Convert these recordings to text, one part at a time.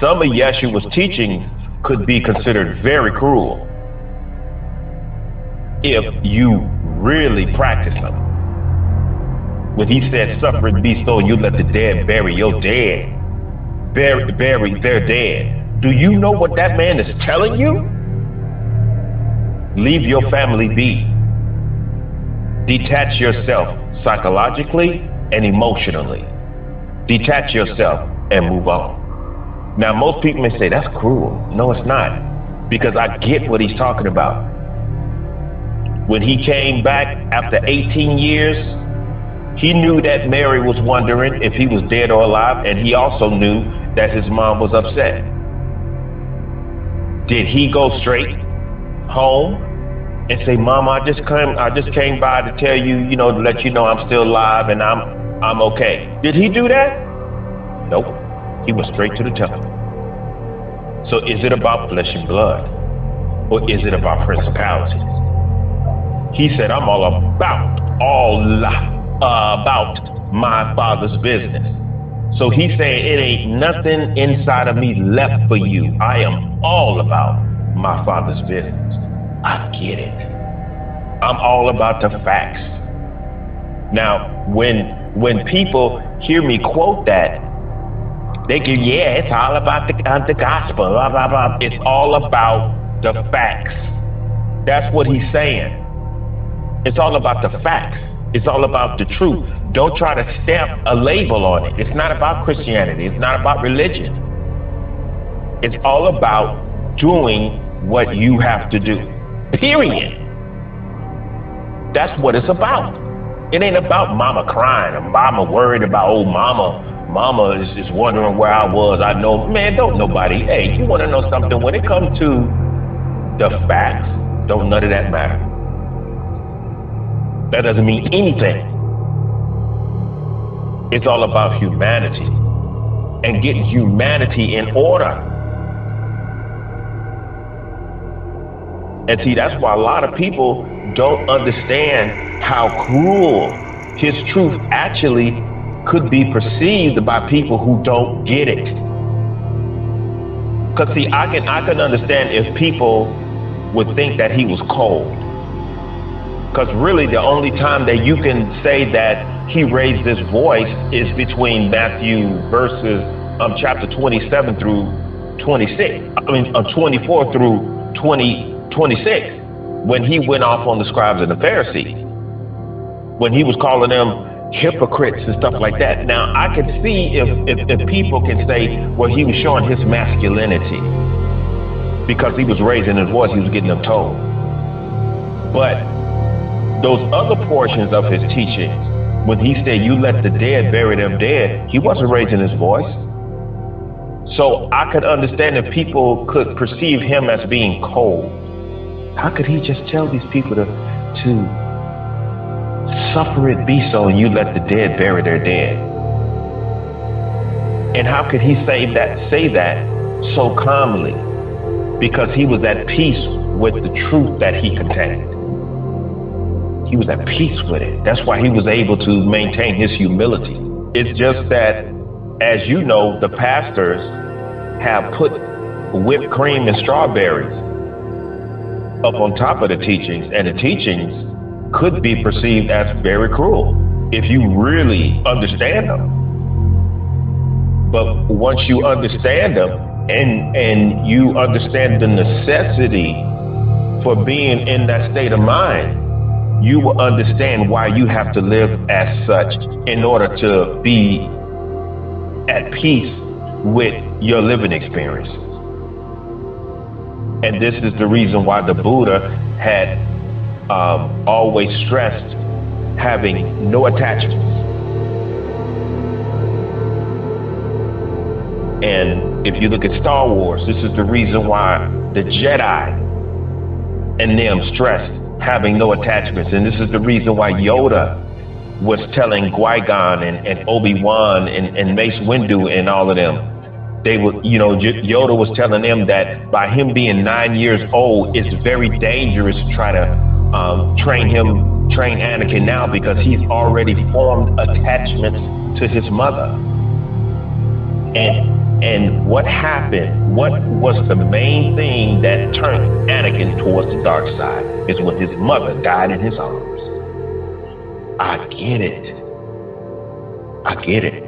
some of Yeshua's teachings could be considered very cruel if you really practice them. When he said, suffer it be so, you let the dead bury your dead. Bury their dead. Do you know what that man is telling you? Leave your family be. Detach yourself psychologically and emotionally. Detach yourself and move on. Now, most people may say, that's cruel. No, it's not. Because I get what he's talking about. When he came back after 18 years, he knew that Mary was wondering if he was dead or alive, and he also knew that his mom was upset. Did he go straight home and say, Mama, I just came by to tell you, to let you know I'm still alive and I'm okay? Did he do that? Nope. He went straight to the temple. So is it about flesh and blood, or is it about principalities? He said, I'm all about my Father's business. So he's saying it ain't nothing inside of me left for you. I am all about my Father's business. I get it. I'm all about the facts. Now, when people hear me quote that, they go, yeah, it's all about the gospel, blah, blah, blah. It's all about the facts. That's what he's saying. It's all about the facts. It's all about the truth. Don't try to stamp a label on it. It's not about Christianity. It's not about religion. It's all about doing what you have to do. Period. That's what it's about. It ain't about mama crying or mama worried about, oh, mama is just wondering where I was. I know, man, don't nobody. Hey, you want to know something? When it comes to the facts, don't none of that matter. That doesn't mean anything. It's all about humanity and getting humanity in order. And see, that's why a lot of people don't understand how cruel his truth actually could be perceived by people who don't get it. Because see, I can understand if people would think that he was cold. Because really the only time that you can say that he raised his voice is between Matthew verses chapter 27 through 26. 24 through 26. When he went off on the scribes and the Pharisees. When he was calling them hypocrites and stuff like that. Now I can see if people can say, well, he was showing his masculinity because he was raising his voice, he was getting them told. But those other portions of his teachings, when he said, you let the dead bury them dead, he wasn't raising his voice. So I could understand if people could perceive him as being cold. How could he just tell these people to suffer it be so, and you let the dead bury their dead? And how could he say that so calmly? Because he was at peace with the truth that he contained. He was at peace with it. That's why he was able to maintain his humility. It's just that, as you know, the pastors have put whipped cream and strawberries up on top of the teachings, and the teachings could be perceived as very cruel if you really understand them. But once you understand them and you understand the necessity for being in that state of mind, you will understand why you have to live as such in order to be at peace with your living experiences. And this is the reason why the Buddha had always stressed having no attachments. And if you look at Star Wars, this is the reason why the Jedi and them stressed having no attachments. And this is the reason why Yoda was telling Qui-Gon and Obi-Wan and Mace Windu and all of them. They were, Yoda was telling them that by him being 9 years old, it's very dangerous to try to train Anakin now, because he's already formed attachments to his mother. And And what happened, what was the main thing that turned Anakin towards the dark side is when his mother died in his arms. I get it. I get it.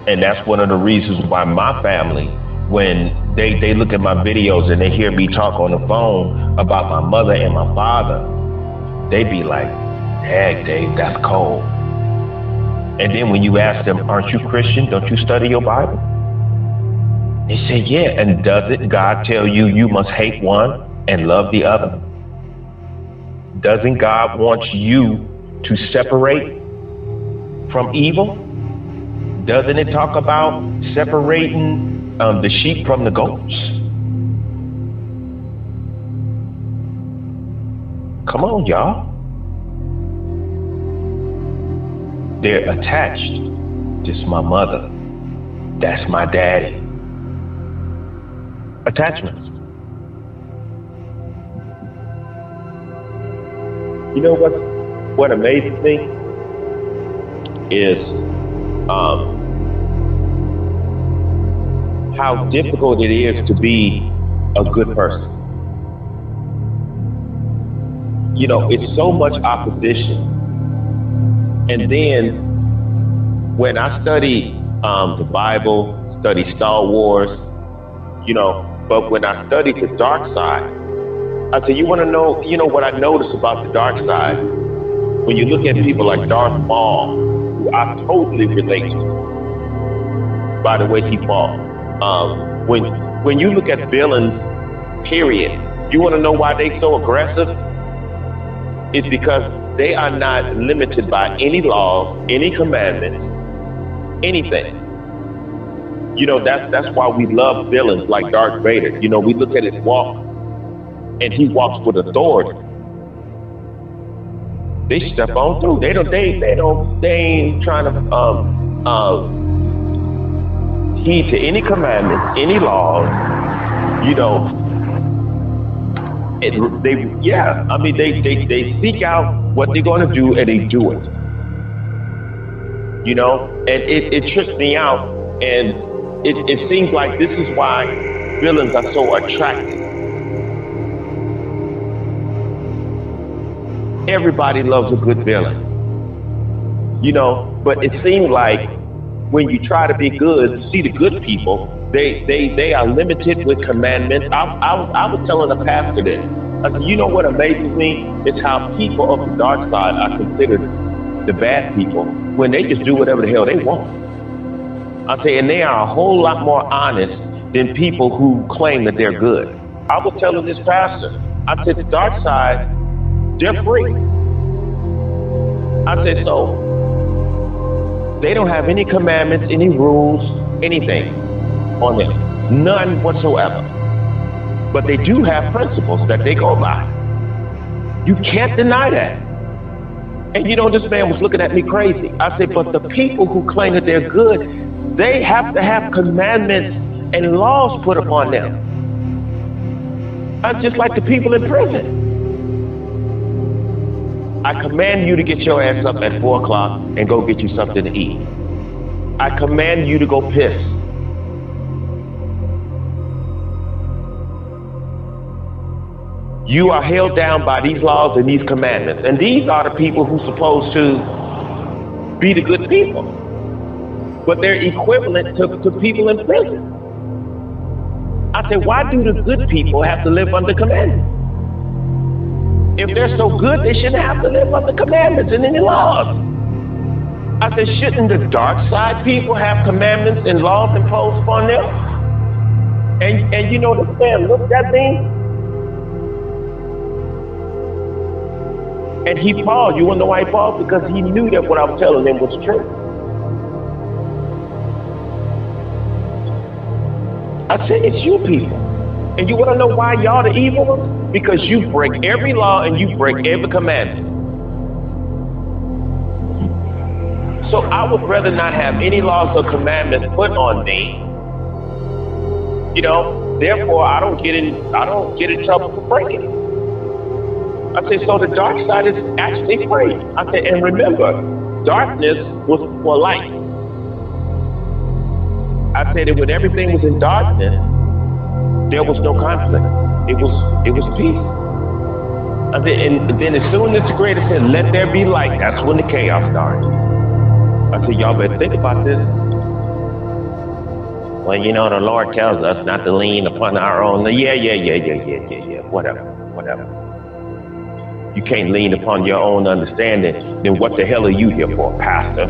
And that's one of the reasons why my family, when they look at my videos and they hear me talk on the phone about my mother and my father, they be like, "Dang, Dave, that's cold." And then when you ask them, "Aren't you Christian? Don't you study your Bible?" They say, "Yeah." And doesn't God tell you you must hate one and love the other? Doesn't God want you to separate from evil? Doesn't it talk about separating the sheep from the goats? Come on, y'all. They're attached. This is my mother. That's my daddy. Attachments. You know what amazes me is how difficult it is to be a good person. You know, it's so much opposition. And then when I study the Bible, study Star Wars, you know, but when I study the dark side, I say, you want to know, you know, what I notice about the dark side? When you look at people like Darth Maul, who I totally relate to, by the way he fought. When you look at villains, period, you want to know why they so aggressive? It's because they are not limited by any laws, any commandments, anything. You know, that's why we love villains like Darth Vader. You know, we look at his walk, and he walks with authority. They step on through. They ain't trying to heed to any commandments, any laws. You know, they seek out what they're going to do and they do it. You know, and it trips me out, and it seems like this is why villains are so attractive. Everybody loves a good villain, you know, but it seems like when you try to be good, see the good people, they are limited with commandments. I was telling a pastor this. I said, you know what amazes me? It's how people of the dark side are considered the bad people when they just do whatever the hell they want. I say, and they are a whole lot more honest than people who claim that they're good. I was telling this pastor, I said, the dark side, they're free. I said, so they don't have any commandments, any rules, anything on them. None whatsoever. But they do have principles that they go by. You can't deny that. And you know, this man was looking at me crazy. I said, but the people who claim that they're good, they have to have commandments and laws put upon them. Just like the people in prison. I command you to get your ass up at 4 o'clock and go get you something to eat. I command you to go piss. You are held down by these laws and these commandments. And these are the people who are supposed to be the good people. But they're equivalent to people in prison. I said, why do the good people have to live under commandments? If they're so good, they shouldn't have to live under commandments and any laws. I said, shouldn't the dark side people have commandments and laws imposed upon them? And you know, the man looked at me, and he paused. You want to know why he paused? Because he knew that what I was telling him was true. I said, it's you people. And you want to know why y'all the evil ones? Because you break every law and you break every commandment. So I would rather not have any laws or commandments put on me. You know, therefore I don't get in trouble for breaking it. I said, so the dark side is actually free. I said, and remember, darkness was for light. I said that when everything was in darkness, there was no conflict. It was peace. And then as soon as the Creator said, "Let there be light," that's when the chaos started. I said, y'all better think about this. Well, the Lord tells us not to lean upon our own. Yeah. Whatever. You can't lean upon your own understanding. Then what the hell are you here for, Pastor?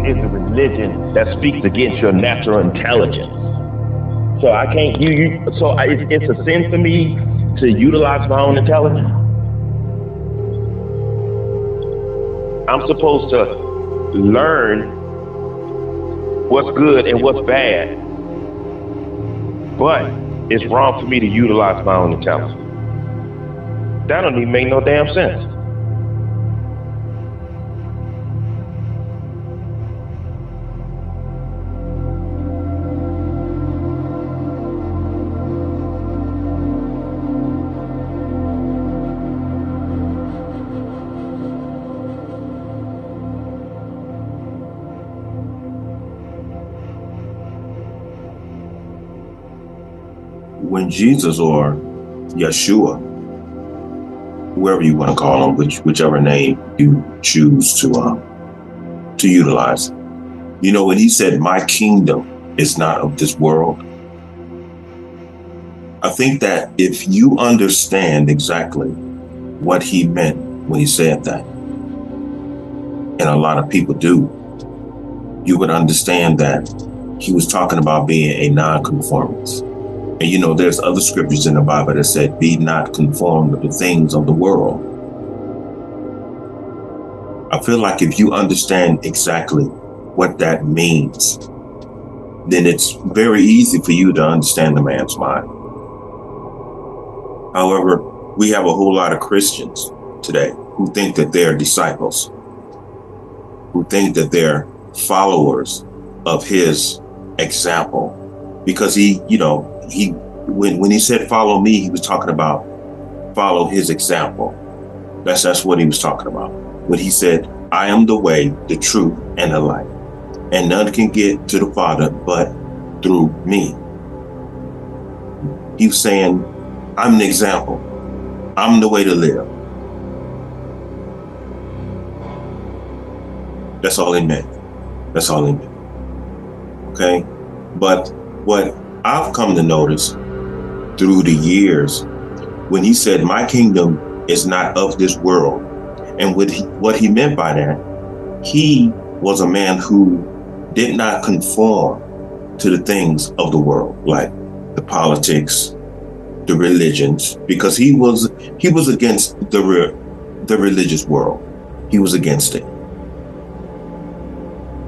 It's a religion that speaks against your natural intelligence. So I can't. It's a sin for me to utilize my own intelligence. I'm supposed to learn what's good and what's bad, but it's wrong for me to utilize my own intelligence. That don't even make no damn sense. When Jesus or Yeshua, whoever you want to call him, whichever name you choose to utilize, when he said, "My kingdom is not of this world," I think that if you understand exactly what he meant when he said that, and a lot of people do, you would understand that he was talking about being a non-conformist. And there's other scriptures in the Bible that said, "Be not conformed to the things of the world." I feel like if you understand exactly what that means, then it's very easy for you to understand the man's mind. However, we have a whole lot of Christians today who think that they're disciples, who think that they're followers of his example, because when he said "follow me," he was talking about follow his example. That's what he was talking about. When he said, "I am the way, the truth, and the life, and none can get to the Father but through me." He was saying, I'm the example. I'm the way to live. That's all he meant. That's all he meant. Okay? But what I've come to notice through the years, when he said, "My kingdom is not of this world," and what he meant by that, he was a man who did not conform to the things of the world, like the politics, the religions, because he was against the religious world. He was against it.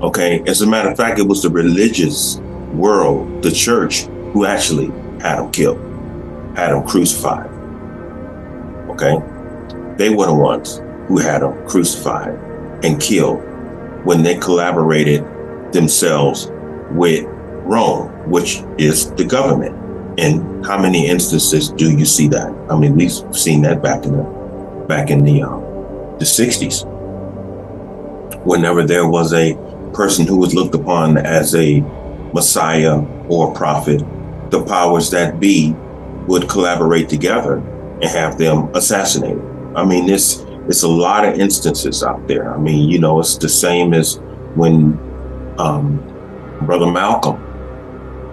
Okay, as a matter of fact, it was the religious world, the church, who actually had him killed, had him crucified. Okay, they were the ones who had him crucified and killed when they collaborated themselves with Rome, which is the government. And how many instances do you see that? I mean, we've seen that back in the 60s. Whenever there was a person who was looked upon as a Messiah or prophet, the powers that be would collaborate together and have them assassinated. I mean, it's a lot of instances out there. I mean, it's the same as when Brother Malcolm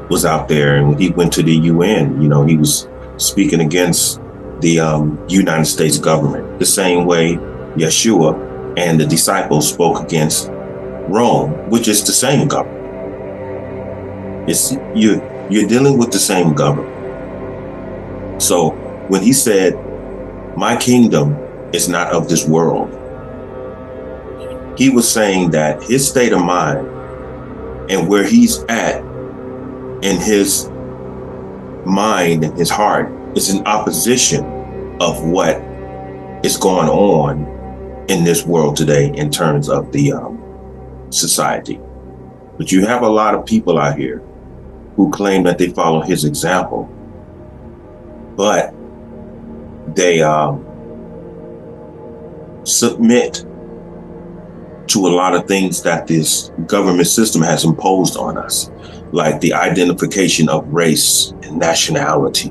was out there and when he went to the UN, he was speaking against the United States government, the same way Yeshua and the disciples spoke against Rome, which is the same government. You're dealing with the same government. So when he said, "My kingdom is not of this world," he was saying that his state of mind and where he's at in his mind and his heart is in opposition of what is going on in this world today in terms of the society. But you have a lot of people out here who claim that they follow his example, but they submit to a lot of things that this government system has imposed on us, like the identification of race and nationality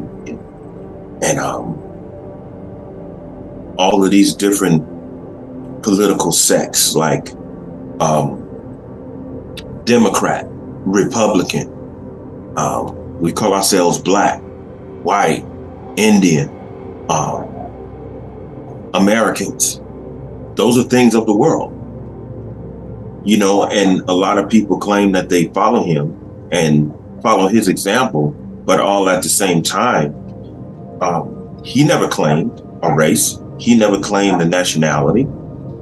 and all of these different political sects, like Democrat, Republican. We call ourselves Black, white, Indian, Americans. Those are things of the world. You know, and a lot of people claim that they follow him and follow his example, but all at the same time, he never claimed a race. He never claimed a nationality.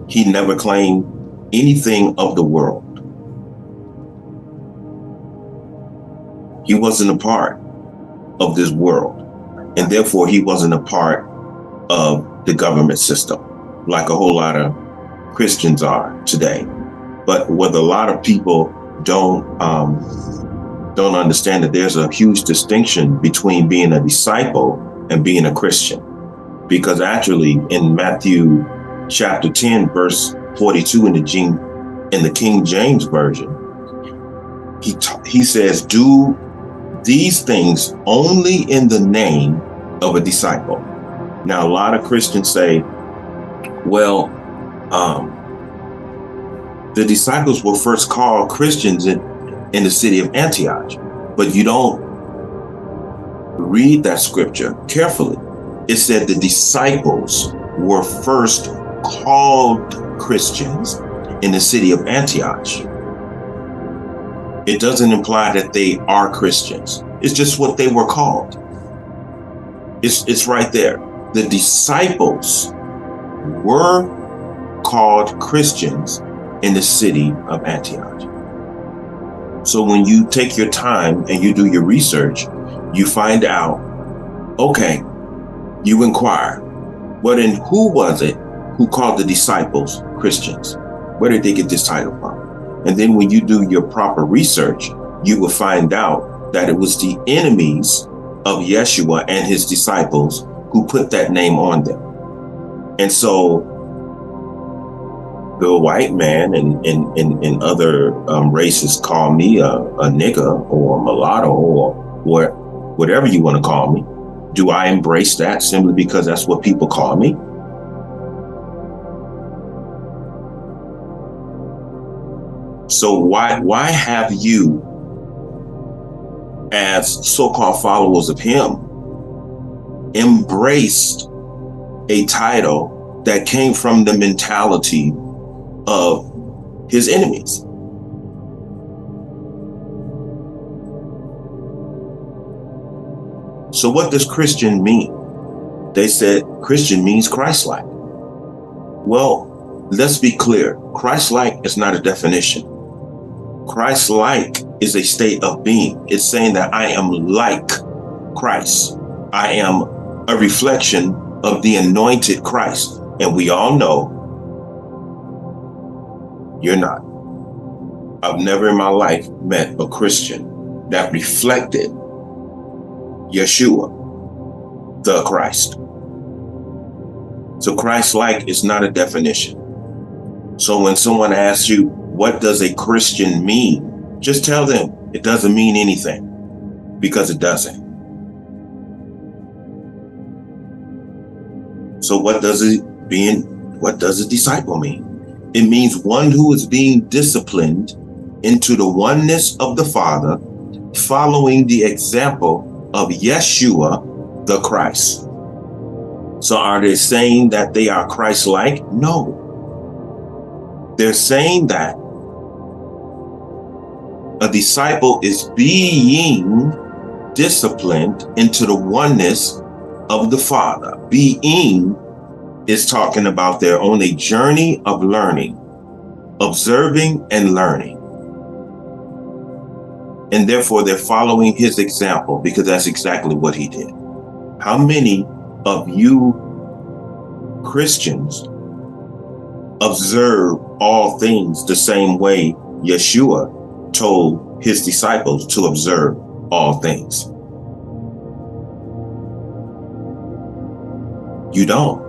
He never claimed anything of the world. He wasn't a part of this world, and therefore he wasn't a part of the government system, like a whole lot of Christians are today. But what a lot of people don't understand, that there's a huge distinction between being a disciple and being a Christian. Because actually in Matthew chapter 10, verse 42 in the King James Version, he says, do these things only in the name of a disciple. Now, a lot of Christians say, well, the disciples were first called Christians in the city of Antioch, but you don't read that scripture carefully. It said the disciples were first called Christians in the city of Antioch. It doesn't imply that they are Christians. It's just what they were called. It's right there. The disciples were called Christians in the city of Antioch. So when you take your time and you do your research, you find out, okay, you inquire, what and who was it who called the disciples Christians? Where did they get this title from? And then when you do your proper research, you will find out that it was the enemies of Yeshua and his disciples who put that name on them. And so the white man and other races call me a nigger or a mulatto or whatever you want to call me. Do I embrace that simply because that's what people call me? So why have you, as so-called followers of him, embraced a title that came from the mentality of his enemies? So what does Christian mean? They said Christian means Christ-like. Well, let's be clear. Christ-like is not a definition. Christ-like is a state of being. It's saying that I am like Christ. I am a reflection of the anointed Christ. And we all know you're not. I've never in my life met a Christian that reflected Yeshua, the Christ. So Christ-like is not a definition. So when someone asks you, what does a Christian mean? Just tell them it doesn't mean anything, because it doesn't. So what does a disciple mean? It means one who is being disciplined into the oneness of the Father, following the example of Yeshua, the Christ. So are they saying that they are Christ-like? No. They're saying that a disciple is being disciplined into the oneness of the Father. Being is talking about they're on a journey of learning, observing and learning. And therefore they're following his example, because that's exactly what he did. How many of you Christians observe all things the same way Yeshua told his disciples to observe all things? You don't.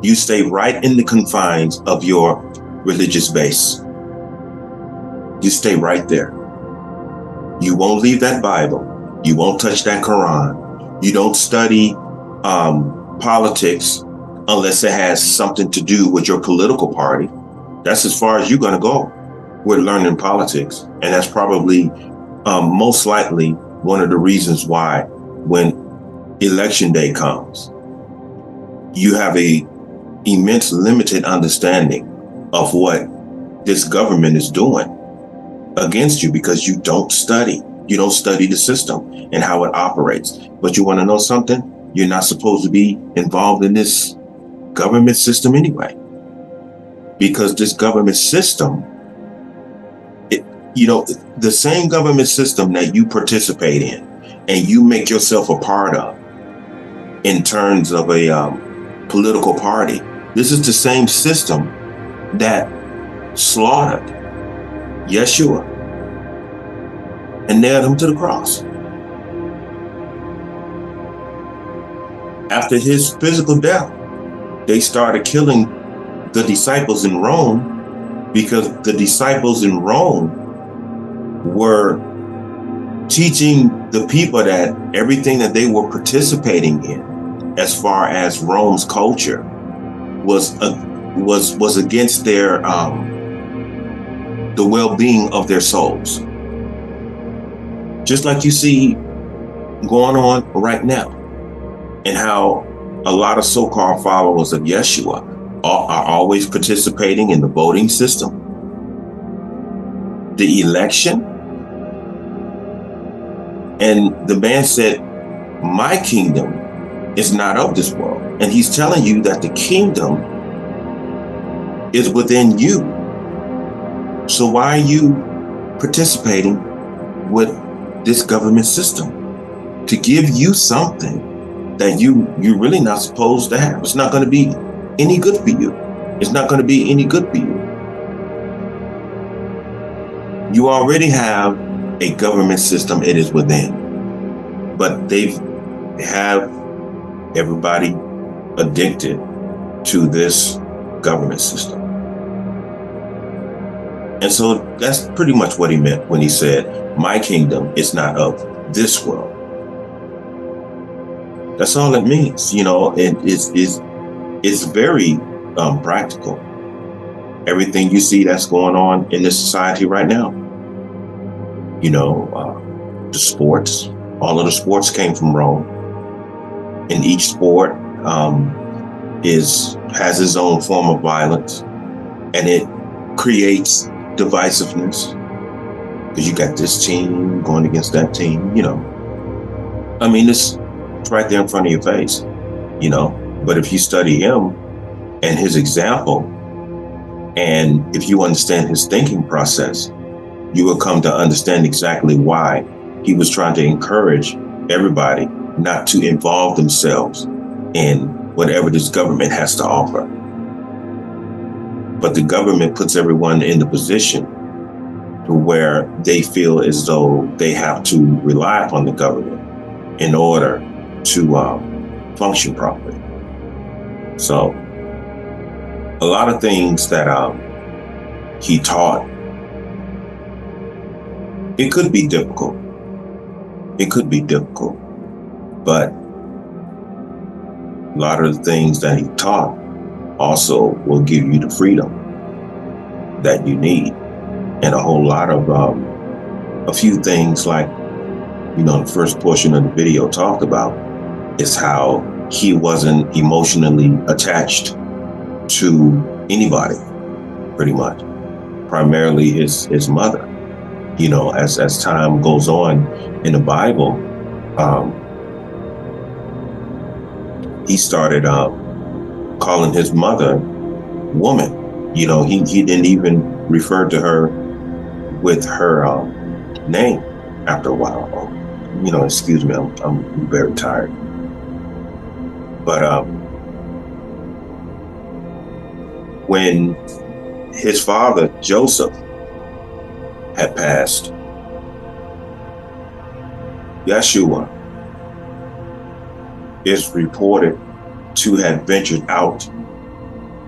You stay right in the confines of your religious base. You stay right there. You won't leave that Bible. You won't touch that Quran. You don't study politics unless it has something to do with your political party. That's as far as you're going to go with learning politics. And that's probably most likely one of the reasons why when election day comes, you have a immense limited understanding of what this government is doing against you, because you don't study. You don't study the system and how it operates. But you want to know something? You're not supposed to be involved in this government system anyway. Because this government system, the same government system that you participate in and you make yourself a part of in terms of a political party, this is the same system that slaughtered Yeshua and nailed him to the cross. After his physical death, they started killing the disciples in Rome, because the disciples in Rome were teaching the people that everything that they were participating in, as far as Rome's culture, was against their the well-being of their souls. Just like you see going on right now, and how a lot of so-called followers of Yeshua are always participating in the voting system, the election. And the man said, my kingdom is not of this world. And he's telling you that the kingdom is within you. So why are you participating with this government system to give you something that you're really not supposed to have? It's not going to be any good for you. It's not going to be any good for you. You already have a government system. It is within. But they have everybody addicted to this government system. And so that's pretty much what he meant when he said, my kingdom is not of this world. That's all it means. It's very practical. Everything you see that's going on in this society right now, the sports, all of the sports came from Rome. And each sport has its own form of violence, and it creates divisiveness, because you got this team going against that team. It's right there in front of your face. But if you study him and his example, and if you understand his thinking process, you will come to understand exactly why he was trying to encourage everybody not to involve themselves in whatever this government has to offer. But the government puts everyone in the position to where they feel as though they have to rely upon the government in order to function properly. So a lot of things that he taught, it could be difficult. It could be difficult, but a lot of the things that he taught also will give you the freedom that you need. And a whole lot of, a few things like, the first portion of the video talked about is how he wasn't emotionally attached to anybody, pretty much, primarily his mother. As time goes on in the Bible, he started calling his mother woman. He didn't even refer to her with her name after a while. Excuse me, I'm very tired. But when his father, Joseph, had passed, Yeshua is reported to have ventured out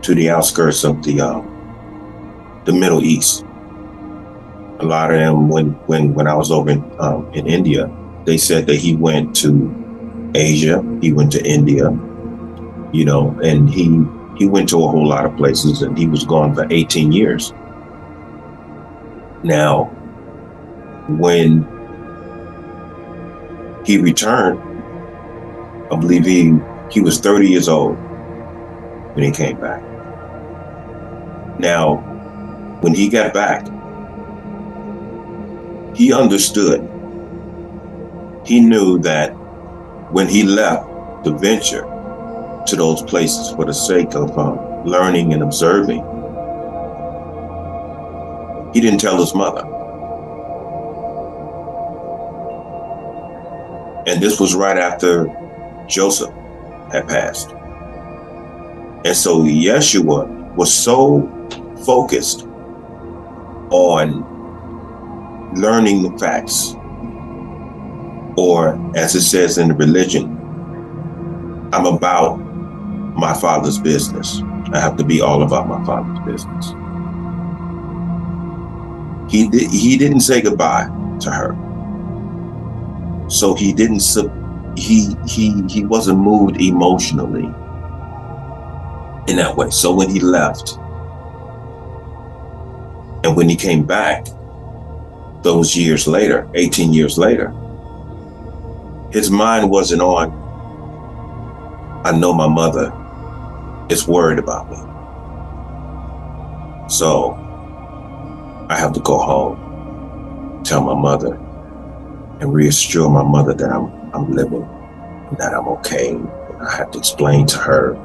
to the outskirts of the Middle East. A lot of them, when I was over in India, they said that he went to Asia, he went to India, and he went to a whole lot of places, and he was gone for 18 years. Now, when he returned, I believe he was 30 years old when he came back. Now, when he got back, he understood. He knew that when he left the venture to those places for the sake of learning and observing, he didn't tell his mother. And this was right after Joseph had passed. And so Yeshua was so focused on learning the facts, or as it says in the religion, I'm about my Father's business. I have to be all about my Father's business. He didn't say goodbye to her. So he didn't, he wasn't moved emotionally in that way. So when he left and when he came back those years later, 18 years later, his mind wasn't on, I know my mother is worried about me, so I have to go home, tell my mother, and reassure my mother that I'm living, that I'm okay. And I have to explain to her,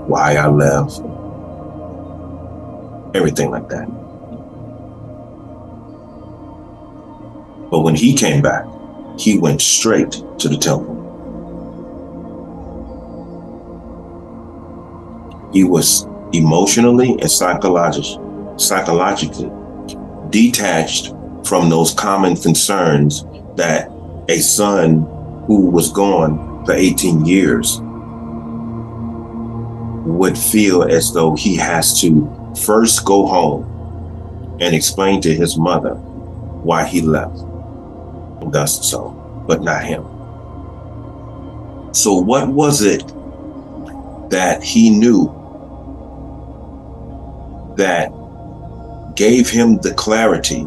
why I left, everything like that. But when he came back, he went straight to the temple. He was emotionally and psychologically detached from those common concerns that a son who was gone for 18 years would feel as though he has to first go home and explain to his mother why he left. And thus so, but not him. So what was it that he knew that gave him the clarity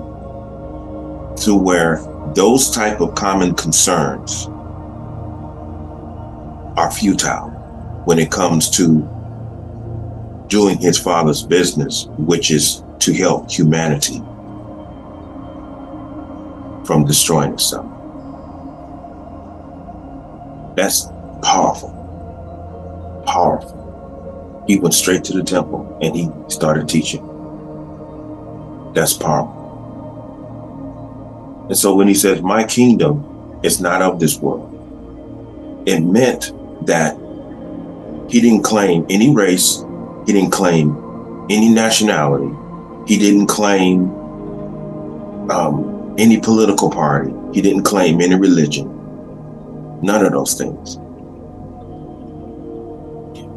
to where those type of common concerns are futile when it comes to doing his Father's business, which is to help humanity from destroying itself? That's powerful. Powerful. He went straight to the temple and he started teaching. That's powerful. And so when he says, my kingdom is not of this world, it meant that he didn't claim any race, he didn't claim any nationality, he didn't claim any political party, he didn't claim any religion, none of those things.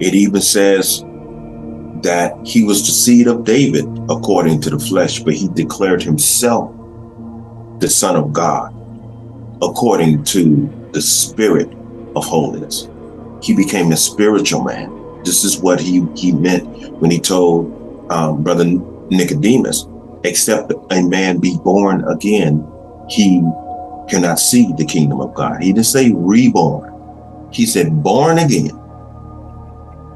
It even says that he was the seed of David according to the flesh, but he declared himself the Son of God according to the Spirit of holiness. He became a spiritual man. This is what he meant when he told Brother Nicodemus, except a man be born again, he cannot see the kingdom of God. He didn't say reborn. He said born again.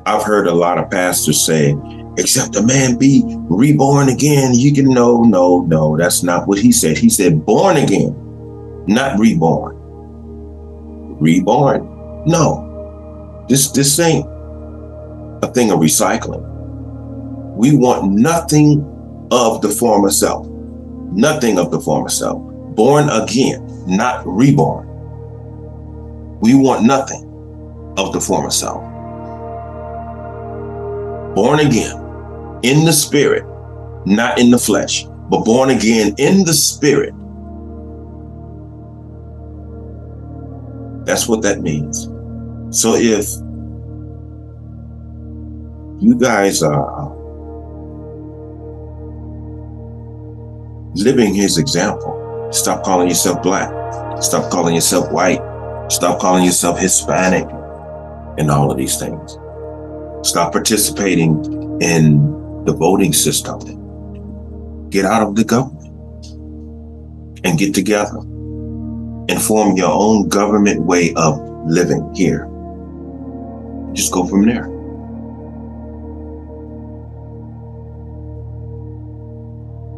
I've heard a lot of pastors say, except a man be reborn again, you can no, that's not what he said. He said born again, not reborn. Reborn? No. This ain't a thing of recycling. We want nothing of the former self. Nothing of the former self. Born again, not reborn. We want nothing of the former self. Born again in the spirit, not in the flesh, but born again in the spirit. That's what that means. So if You guys are living his example. Stop calling yourself black. Stop calling yourself white. Stop calling yourself Hispanic and all of these things. Stop participating in the voting system. Get out of the government and get together and form your own government way of living here. Just go from there.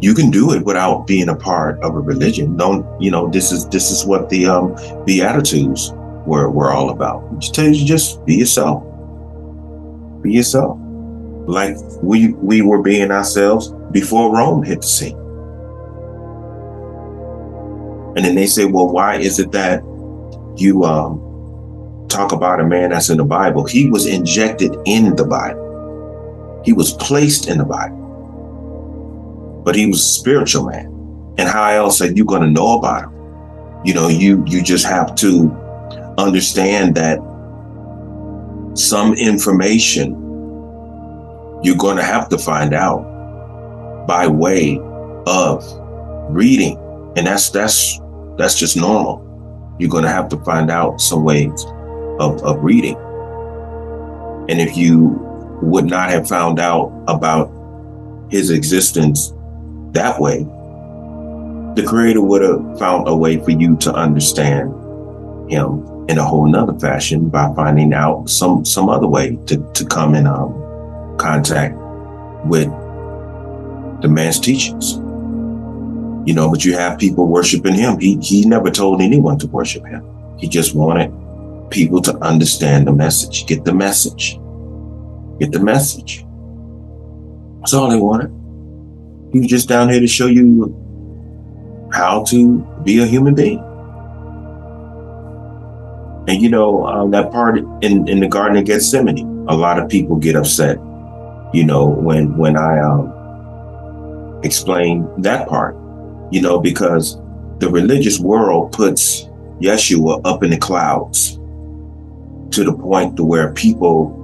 You can do it without being a part of a religion. This is what the Beatitudes were all about. Just be yourself. Be yourself. Like we were being ourselves before Rome hit the scene. And then they say, well, why is it that you talk about a man that's in the Bible? He was injected in the Bible. He was placed in the Bible. But he was a spiritual man. And how else are you going to know about him? You just have to understand that some information you're going to have to find out by way of reading. And that's just normal. You're going to have to find out some ways of reading. And if you would not have found out about his existence that way, the Creator would have found a way for you to understand him in a whole nother fashion by finding out some other way to come in contact with the man's teachings. But you have people worshiping him. He never told anyone to worship him. He just wanted people to understand the message, get the message. That's all they wanted. He was just down here to show you how to be a human being. And that part in the Garden of Gethsemane, a lot of people get upset, when I explain that part, because the religious world puts Yeshua up in the clouds to the point to where people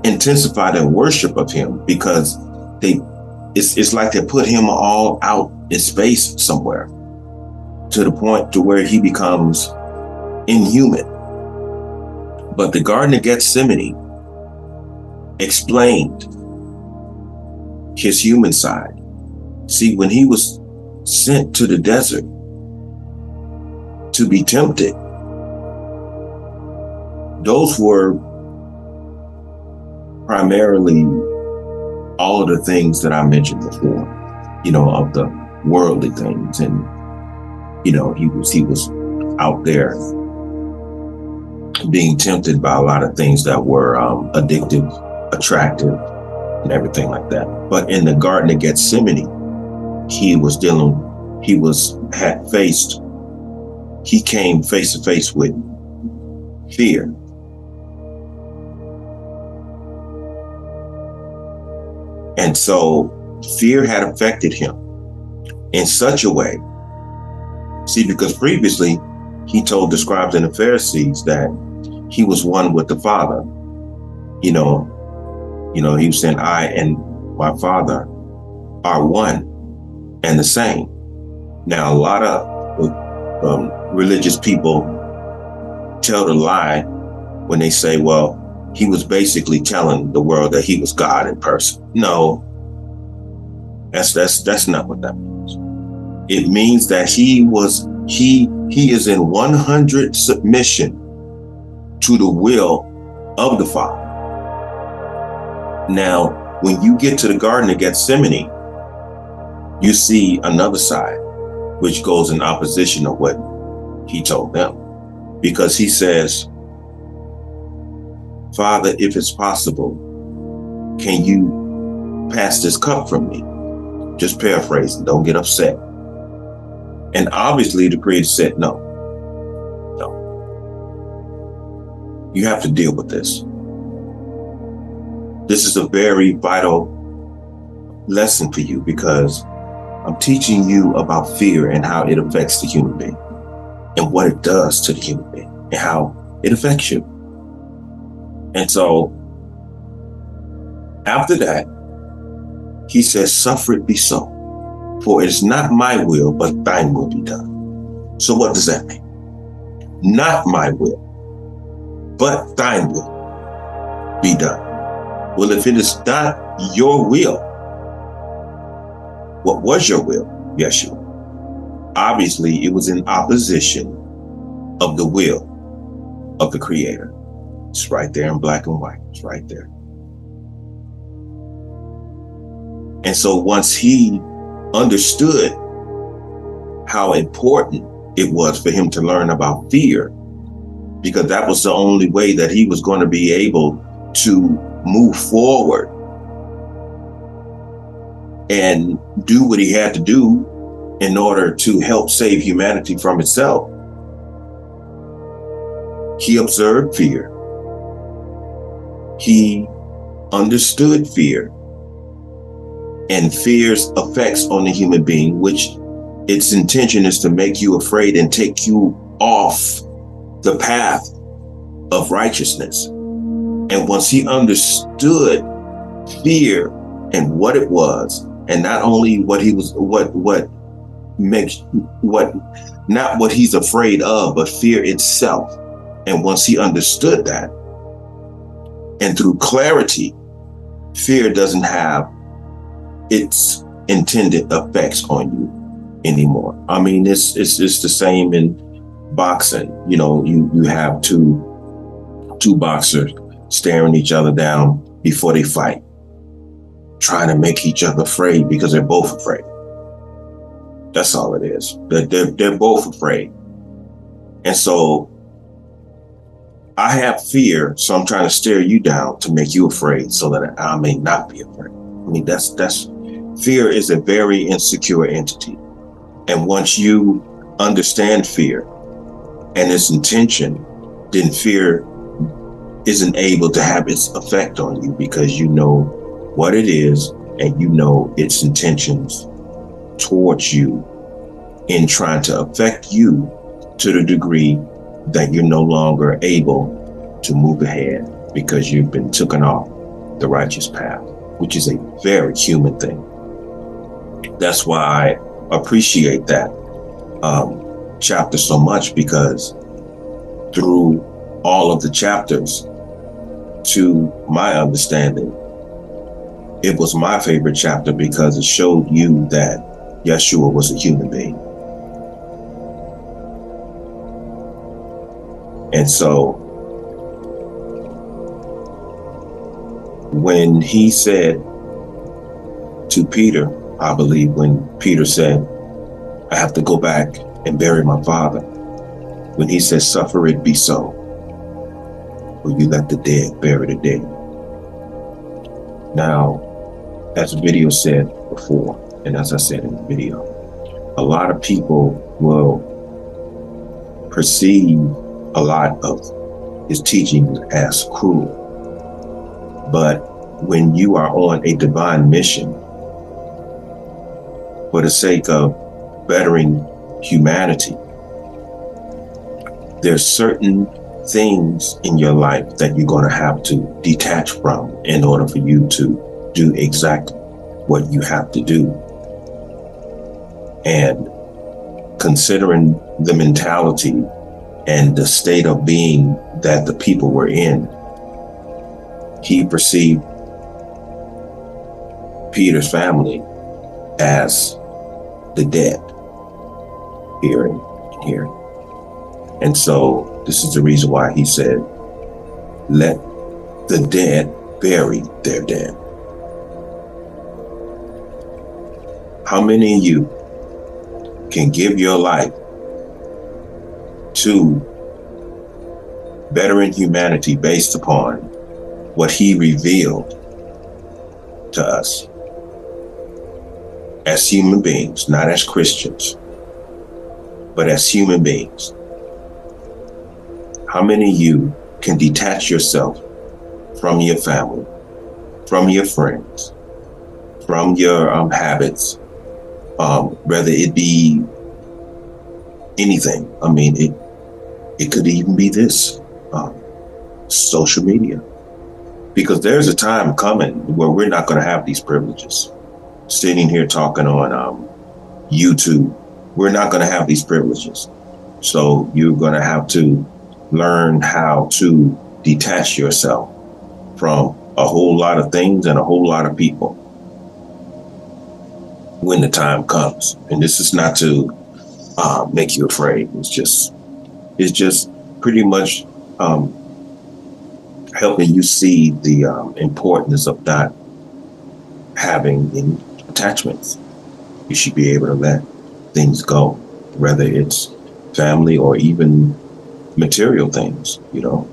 intensify their worship of him, because it's like they put him all out in space somewhere to the point to where he becomes inhuman. But the Garden of Gethsemane explained his human side. See, when he was sent to the desert to be tempted, those were primarily all of the things that I mentioned before, of the worldly things. And, he was out there being tempted by a lot of things that were addictive, attractive, and everything like that. But in the Garden of Gethsemane, he came face to face with fear. And so fear had affected him in such a way. See, because previously he told the scribes and the Pharisees that he was one with the Father. He was saying, I and my Father are one and the same. Now, a lot of religious people tell the lie when they say, well, he was basically telling the world that he was God in person. No, that's not what that means. It means that he is in 100 submission to the will of the Father. Now, when you get to the Garden of Gethsemane, you see another side, which goes in opposition of what he told them, because he says, Father, if it's possible, can you pass this cup from me? Just paraphrasing, don't get upset. And obviously the Creator said, no. You have to deal with this. This is a very vital lesson for you, because I'm teaching you about fear and how it affects the human being and what it does to the human being and how it affects you. And so after that, he says, suffer it be so. For it is not my will, but thine will be done. So what does that mean? Not my will, but thine will be done. Well, if it is not your will, what was your will, Yeshua? Obviously, it was in opposition of the will of the Creator. It's right there in black and white. It's right there. And so once he understood how important it was for him to learn about fear, because that was the only way that he was going to be able to move forward and do what he had to do in order to help save humanity from itself. He observed fear. He understood fear and fear's effects on the human being, which its intention is to make you afraid and take you off the path of righteousness. And once he understood fear and what it was, and not only what he was, not what he's afraid of, but fear itself. And once he understood that, and through clarity, fear doesn't have its intended effects on you anymore. I mean, it's the same in boxing. You know, you have two boxers staring each other down before they fight, trying to make each other afraid because they're both afraid. That's all it is. They're both afraid. And so I have fear, so I'm trying to stare you down to make you afraid so that I may not be afraid. I mean, that's fear is a very insecure entity. And once you understand fear and its intention, then fear isn't able to have its effect on you because you know what it is and you know its intentions towards you in trying to affect you to the degree that you're no longer able to move ahead because you've been taken off the righteous path, which is a very human thing. That's why I appreciate that chapter so much, because through all of the chapters, to my understanding, it was my favorite chapter because it showed you that Yeshua was a human being. And so when he said to Peter, I believe when Peter said, I have to go back and bury my father, when he said, suffer it be so, will you let the dead bury the dead? Now, as the video said before, and as I said in the video, a lot of people will perceive a lot of his teachings as cruel. But when you are on a divine mission for the sake of bettering humanity, there's certain things in your life that you're going to have to detach from in order for you to do exactly what you have to do. And considering the mentality and the state of being that the people were in, he perceived Peter's family as the dead here. And so this is the reason why he said, let the dead bury their dead. How many of you can give your life to bettering humanity based upon what he revealed to us as human beings, not as Christians, but as human beings? How many of you can detach yourself from your family, from your friends, from your habits, whether it be anything? I mean, it could even be this, social media. Because there's a time coming where we're not going to have these privileges. Sitting here talking on YouTube, we're not going to have these privileges. So you're going to have to learn how to detach yourself from a whole lot of things and a whole lot of people when the time comes. And this is not to make you afraid. It's just pretty much helping you see the importance of not having any attachments. You should be able to let things go, whether it's family or even material things, you know.